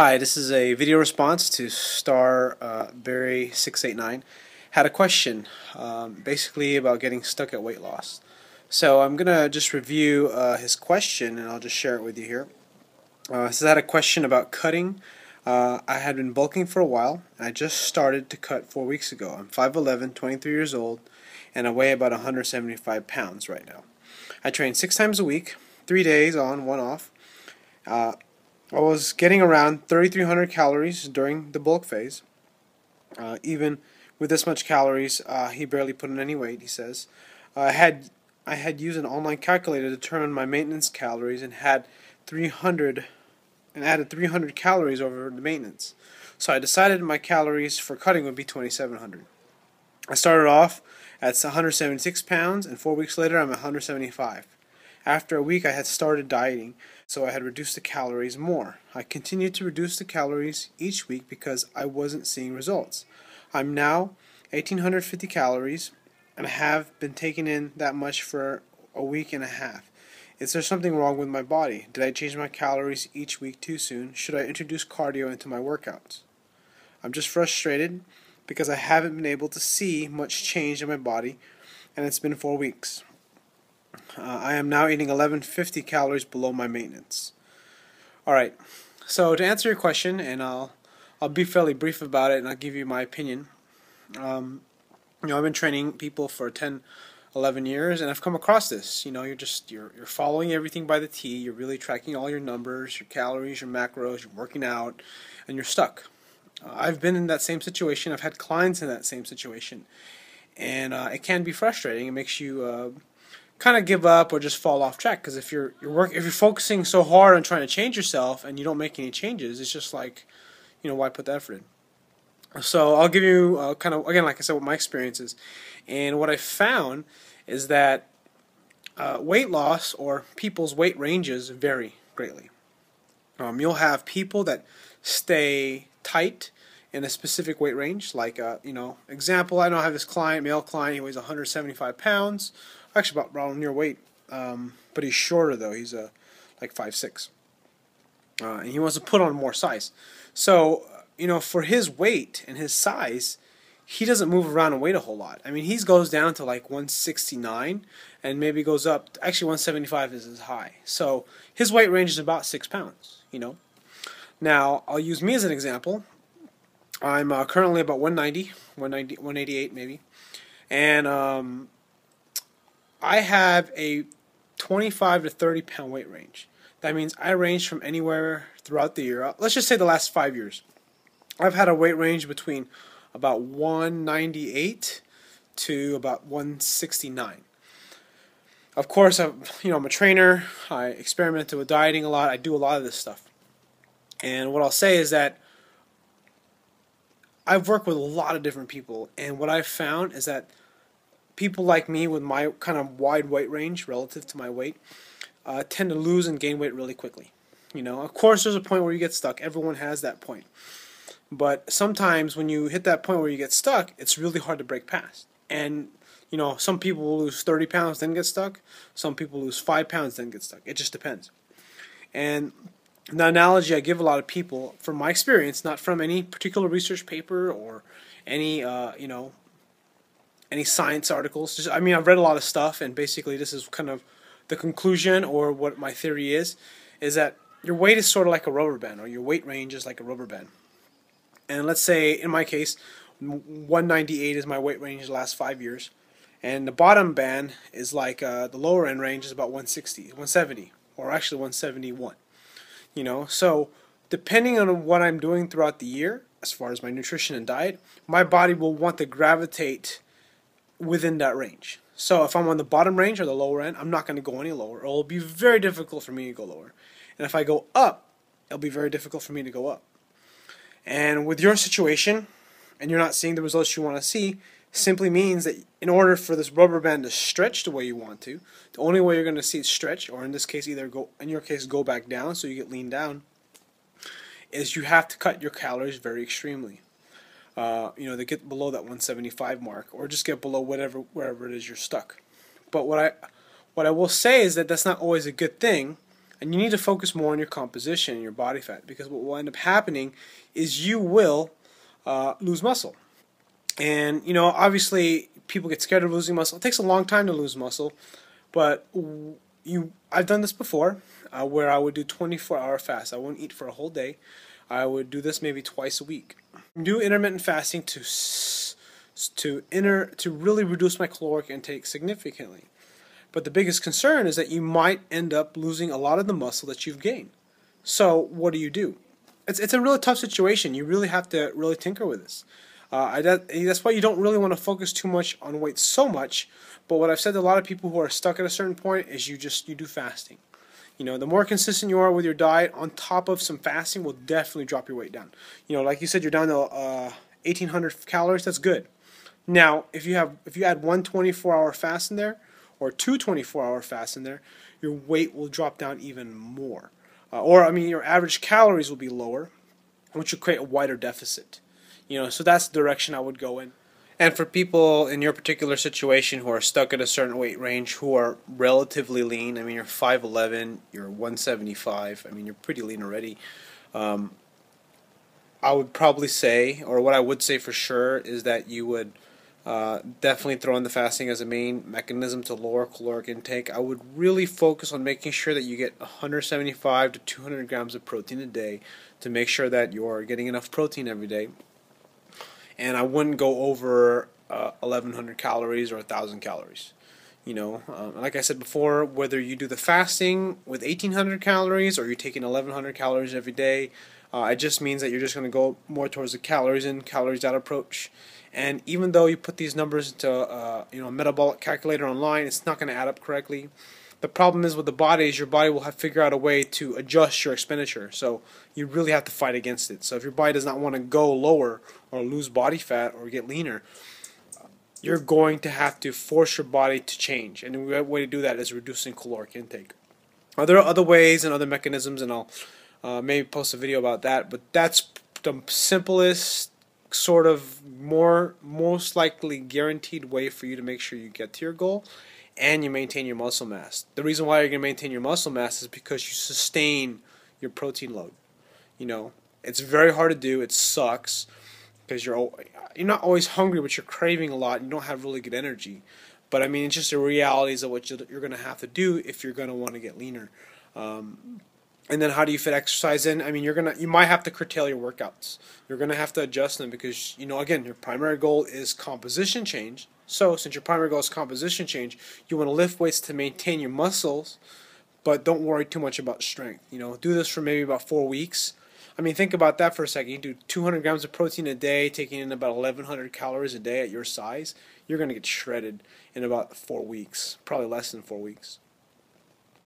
Hi, this is a video response to star Barry689. Had a question basically about getting stuck at weight loss. So I'm gonna just review his question and I'll just share it with you here. So I had a question about cutting. I had been bulking for a while and I just started to cut 4 weeks ago. I'm 5'11", 23 years old, and I weigh about 175 pounds right now. I train 6 times a week, 3 days on, 1 off. I was getting around 3,300 calories during the bulk phase. Even with this much calories, he barely put on any weight, he says. I had used an online calculator to determine my maintenance calories and had 300 and added 300 calories over the maintenance. So I decided my calories for cutting would be 2,700. I started off at 176 pounds, and 4 weeks later I'm at 175. After a week I had started dieting, so I had reduced the calories more. I continued to reduce the calories each week because I wasn't seeing results. I'm now 1,850 calories and I have been taking in that much for a week and a half. Is there something wrong with my body? Did I change my calories each week too soon? Should I introduce cardio into my workouts? I'm just frustrated because I haven't been able to see much change in my body, and it's been 4 weeks. I am now eating 1,150 calories below my maintenance. Alright, so to answer your question, and I'll be fairly brief about it and I'll give you my opinion. I've been training people for 10, 11 years, and I've come across this. You're following everything by the T. You're really tracking all your numbers, your calories, your macros, you're working out, and you're stuck. I've been in that same situation. I've had clients in that same situation, and it can be frustrating. It makes you kind of give up or just fall off track, because if you're focusing so hard on trying to change yourself and you don't make any changes, it's just like, why put the effort in? So I'll give you kind of, again, like I said, what my experience is. And what I found is that weight loss, or people's weight ranges, vary greatly. You'll have people that stay tight in a specific weight range. Like, example, I know I have this client, male client, he weighs 175 pounds. Actually about around your weight, but he's shorter though. He's like 5'6", and he wants to put on more size. So for his weight and his size, he doesn't move around in weight a whole lot. I mean, he goes down to like 169 and maybe goes up. Actually, 175 is his high. So his weight range is about 6 pounds. Now I'll use me as an example. I'm currently about 190, 188 maybe, and I have a 25 to 30 pound weight range. That means I range from anywhere throughout the year. Let's just say the last 5 years. I've had a weight range between about 198 to about 169. Of course, I'm a trainer. I experimented with dieting a lot. I do a lot of this stuff. And what I'll say is that I've worked with a lot of different people, and what I've found is that people like me with my kind of wide weight range relative to my weight tend to lose and gain weight really quickly. Of course there's a point where you get stuck. Everyone has that point. But sometimes when you hit that point where you get stuck, it's really hard to break past. And some people will lose 30 pounds then get stuck. Some people lose 5 pounds then get stuck. It just depends. And the analogy I give a lot of people, from my experience, not from any particular research paper or any any science articles. I've read a lot of stuff, and basically this is kind of the conclusion, or what my theory is that your weight is sort of like a rubber band, or your weight range is like a rubber band. And let's say, in my case, 198 is my weight range the last 5 years, and the bottom band is like the lower end range is about 160, 170, or actually 171. So depending on what I'm doing throughout the year, as far as my nutrition and diet, my body will want to gravitate within that range. So if I'm on the bottom range or the lower end, I'm not going to go any lower, or it'll be very difficult for me to go lower. And if I go up, it'll be very difficult for me to go up. And with your situation, and you're not seeing the results you want to see, simply means that in order for this rubber band to stretch the way you want to, the only way you're going to see it stretch, or in this case either go back down so you get lean down, is you have to cut your calories very extremely. They get below that 175 mark, or just get below wherever it is you're stuck. But what I will say is that that's not always a good thing, and you need to focus more on your composition and your body fat, because what will end up happening is you will lose muscle. And obviously people get scared of losing muscle. It takes a long time to lose muscle, but I've done this before, where I would do 24-hour fast. I wouldn't eat for a whole day. I would do this maybe twice a week. Do intermittent fasting to really reduce my caloric intake significantly. But the biggest concern is that you might end up losing a lot of the muscle that you've gained. So what do? It's a really tough situation. You really have to really tinker with this. That's why you don't really want to focus too much on weight so much. But what I've said to a lot of people who are stuck at a certain point is you do fasting. The more consistent you are with your diet, on top of some fasting, will definitely drop your weight down. Like you said, you're down to 1,800 calories. That's good. Now, if you add one 24-hour fast in there, or two 24-hour fasts in there, your weight will drop down even more. Your average calories will be lower, which will create a wider deficit. So that's the direction I would go in. And for people in your particular situation who are stuck at a certain weight range, who are relatively lean, you're 5'11", you're 175, you're pretty lean already. I would probably say, or what I would say for sure, is that you would definitely throw in the fasting as a main mechanism to lower caloric intake. I would really focus on making sure that you get 175 to 200 grams of protein a day to make sure that you're getting enough protein every day. And I wouldn't go over 1,100 calories or 1,000 calories. Like I said before, whether you do the fasting with 1,800 calories or you're taking 1,100 calories every day, it just means that you're just going to go more towards the calories in, calories out approach. And even though you put these numbers into a metabolic calculator online, it's not going to add up correctly. The problem is with the body is your body will have to figure out a way to adjust your expenditure. So you really have to fight against it. So if your body does not want to go lower or lose body fat or get leaner, you're going to have to force your body to change. And the way to do that is reducing caloric intake. There are other ways and other mechanisms, and I'll maybe post a video about that. But that's the simplest, sort of most likely guaranteed way for you to make sure you get to your goal and you maintain your muscle mass. The reason why you're going to maintain your muscle mass is because you sustain your protein load. It's very hard to do. It sucks because you're not always hungry, but you're craving a lot and you don't have really good energy. But it's just the realities of what you're going to have to do if you're going to want to get leaner. And then how do you fit exercise in? You might have to curtail your workouts. You're going to have to adjust them because, again, your primary goal is composition change. So since your primary goal is composition change, you want to lift weights to maintain your muscles, but don't worry too much about strength. Do this for maybe about 4 weeks. Think about that for a second. You do 200 grams of protein a day, taking in about 1,100 calories a day at your size. You're going to get shredded in about 4 weeks, probably less than 4 weeks.